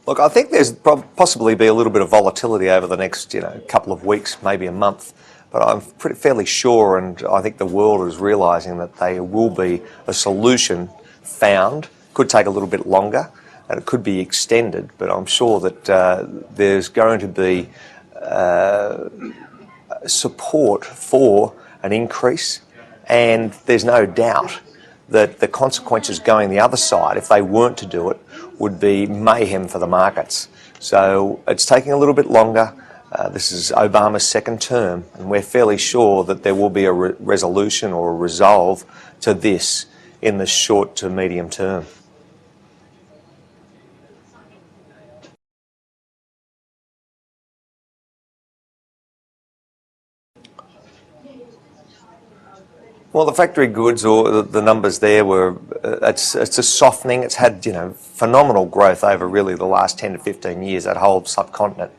Look, I think there's possibly be a little bit of volatility over the next, couple of weeks, maybe a month. But I'm fairly sure, and I think the world is realising that there will be a solution found. Could take a little bit longer, and it could be extended. But I'm sure that there's going to be support for an increase, and there's no doubt that the consequences going the other side, if they weren't to do it, would be mayhem for the markets. So it's taking a little bit longer. This is Obama's second term, and we're fairly sure that there will be a resolution or a resolve to this in the short to medium term. Well, the factory goods, or the numbers there were, it's a softening. It's had, phenomenal growth over really the last 10 to 15 years, that whole subcontinent.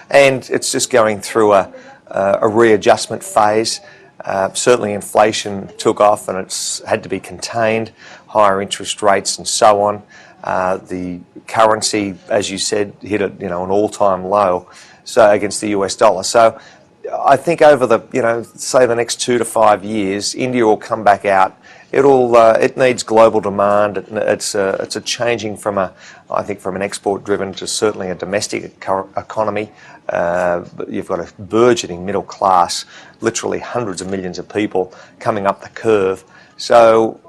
And it's just going through a readjustment phase. Certainly inflation took off and it's had to be contained, higher interest rates and so on. The currency, as you said, hit an all-time low against the US dollar. So I think over say the next 2 to 5 years, India will come back out. It needs global demand. It's a changing from an export-driven to certainly a domestic economy. You've got a burgeoning middle class, literally hundreds of millions of people coming up the curve. So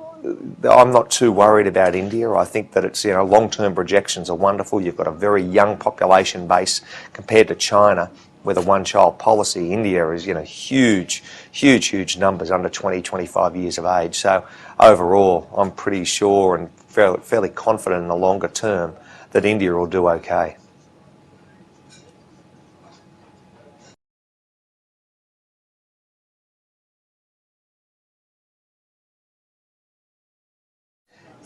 I'm not too worried about India. I think that it's, long-term projections are wonderful. You've got a very young population base compared to China, with a one-child policy. India is, huge numbers under 20, 25 years of age. So overall, I'm pretty sure and fairly confident in the longer term that India will do okay.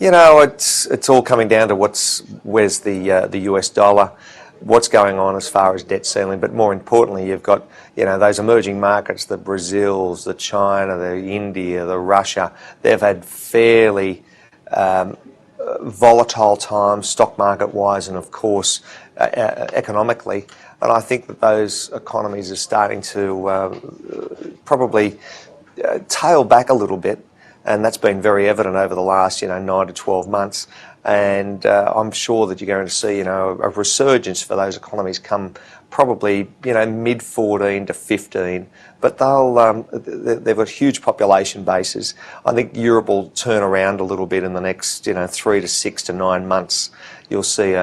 It's all coming down to where's the US dollar, what's going on as far as debt ceiling, but more importantly, you've got those emerging markets, the Brazils, the China, the India, the Russia. They've had fairly volatile times, stock market wise, and of course economically. And I think that those economies are starting to probably tail back a little bit. And that's been very evident over the last, 9 to 12 months. And I'm sure that you're going to see, a resurgence for those economies come probably, mid 14 to 15. But they've got huge population bases. I think Europe will turn around a little bit in the next, 3 to 6 to 9 months. You'll see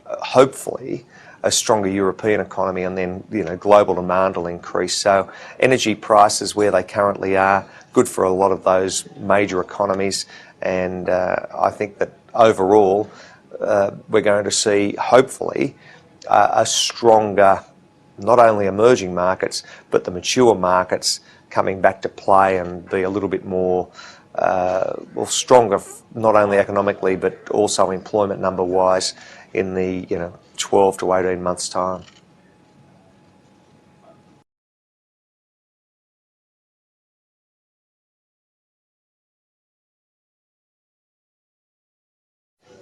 hopefully a stronger European economy, and then global demand will increase. So energy prices where they currently are, good for a lot of those major economies, and I think that overall we're going to see hopefully a stronger, not only emerging markets but the mature markets coming back to play and be a little bit more stronger, not only economically but also employment number wise in the 12 to 18 months time.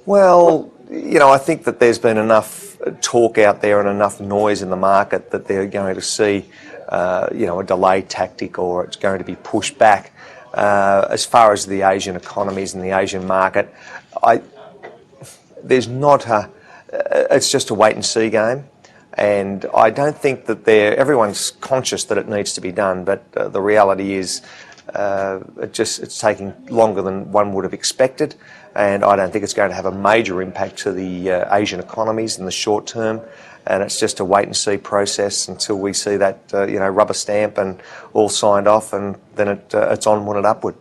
Well, I think that there's been enough talk out there and enough noise in the market that they're going to see, a delay tactic, or it's going to be pushed back. As far as the Asian economies and the Asian market, it's just a wait and see game. And I don't think that everyone's conscious that it needs to be done, but the reality is it's taking longer than one would have expected, and I don't think it's going to have a major impact to the Asian economies in the short term. And it's just a wait and see process until we see that rubber stamp and all signed off, and then it's onward and upward.